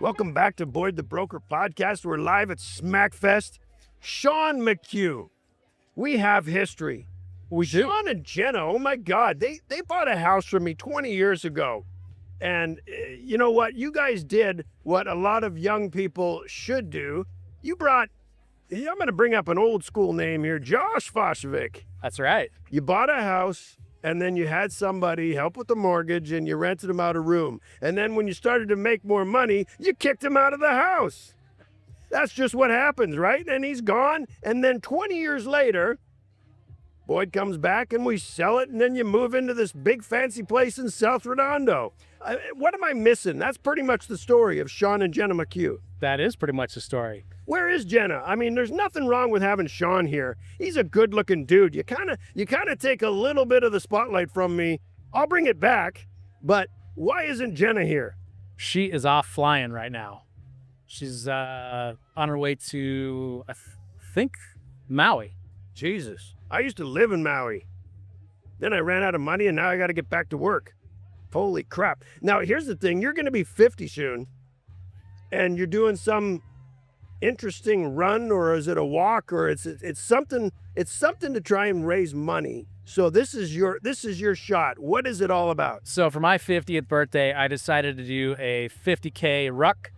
Welcome back to Boyd the Broker podcast. We're live at SmackFest. Sean McCue. We have history. We do. Sean and Jenna, oh my God, they bought a house from me 20 years ago. And you know what? You guys did what a lot of young people should do. You brought, I'm going to bring up an old school name here, Josh Foshovic. That's right. You bought a house, and then you had somebody help with the mortgage, and you rented him out a room. And then when you started to make more money, you kicked him out of the house. That's just what happens, right? And he's gone. And then 20 years later, Boyd comes back and we sell it, and then you move into this big fancy place in South Redondo. What am I missing? That's pretty much the story of Sean and Jenna McCue. That is pretty much the story. Where is Jenna? I mean, there's nothing wrong with having Sean here. He's a good-looking dude. You kind of take a little bit of the spotlight from me. I'll bring it back, but why isn't Jenna here? She is off flying right now. She's on her way to, I think, Maui. Jesus, I used to live in Maui. Then I ran out of money, and now I got to get back to work. Holy crap. Now, here's the thing. You're going to be 50 soon, and you're doing some interesting run, or is it a walk, or it's something to try and raise money. So this is your shot. What is it all about? So for my 50th birthday, I decided to do a 50K ruck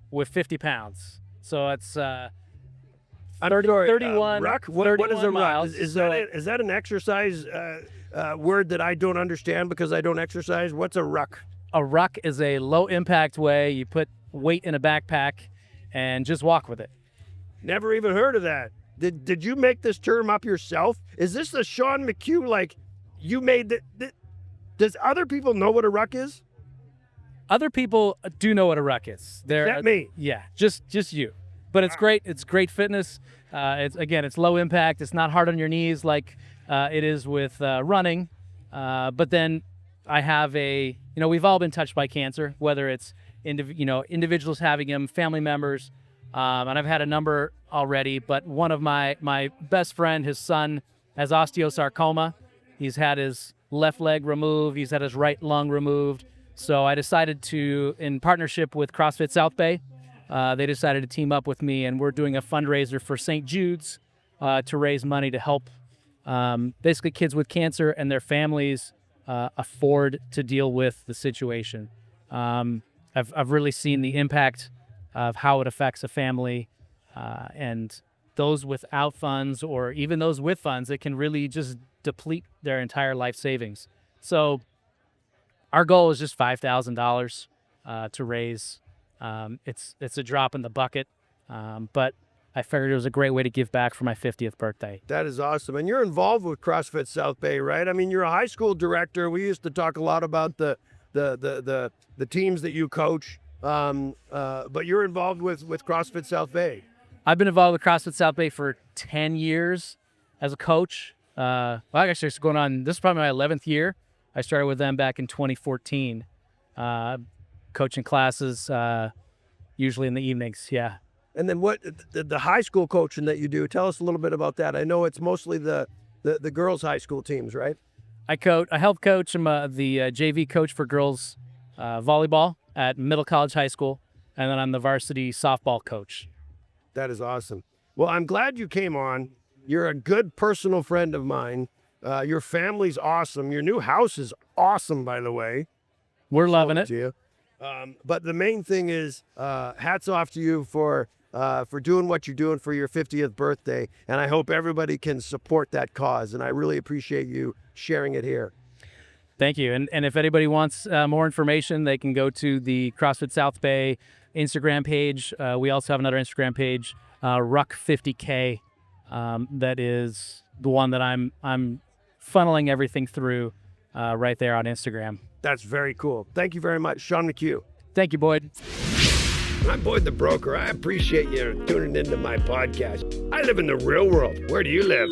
with 50 pounds. So it's 31 ruck? What is a miles. Ruck? Is that an exercise word that I don't understand because I don't exercise? What's a ruck? A ruck is a low impact way. You put weight in a backpack and just walk with it. Never even heard of that. Did you make this term up yourself? Is this the Sean McCue, like you made the does other people know what a ruck is? Other people do know what a ruck is. Except me. Yeah, just you. But it's great. It's great fitness. It's low impact. It's not hard on your knees like it is with running. But then I have we've all been touched by cancer, whether it's individuals having them, family members, and I've had a number already. But one of my best friend, his son, has osteosarcoma. He's had his left leg removed. He's had his right lung removed. So I decided to, in partnership with CrossFit South Bay, they decided to team up with me, and we're doing a fundraiser for St. Jude's to raise money to help basically kids with cancer and their families afford to deal with the situation. I've really seen the impact of how it affects a family, and those without funds or even those with funds, it can really just deplete their entire life savings. So our goal is just $5,000 to raise. It's a drop in the bucket, but I figured it was a great way to give back for my 50th birthday. That is awesome. And you're involved with CrossFit South Bay, right? I mean, you're a high school director. We used to talk a lot about the teams that you coach, but you're involved with CrossFit South Bay. I've been involved with CrossFit South Bay for 10 years as a coach. Actually, it's going on, this is probably my 11th year. I started with them back in 2014, coaching classes, usually in the evenings, yeah. And then what the high school coaching that you do, tell us a little bit about that. I know it's mostly the girls' high school teams, right? I help coach. I'm the JV coach for girls volleyball at Middle College High School, and then I'm the varsity softball coach. That is awesome. Well, I'm glad you came on. You're a good personal friend of mine. Your family's awesome. Your new house is awesome, by the way. We're loving it. But the main thing is hats off to you for doing what you're doing for your 50th birthday. And I hope everybody can support that cause. And I really appreciate you sharing it here. Thank you. And if anybody wants more information, they can go to the CrossFit South Bay Instagram page. We also have another Instagram page, Ruck50K. That is the one that I'm funneling everything through right there on Instagram. That's very cool. Thank you very much, Sean McCue. Thank you, Boyd. I'm Boyd the Broker. I appreciate you tuning into my podcast. I live in the real world. Where do you live?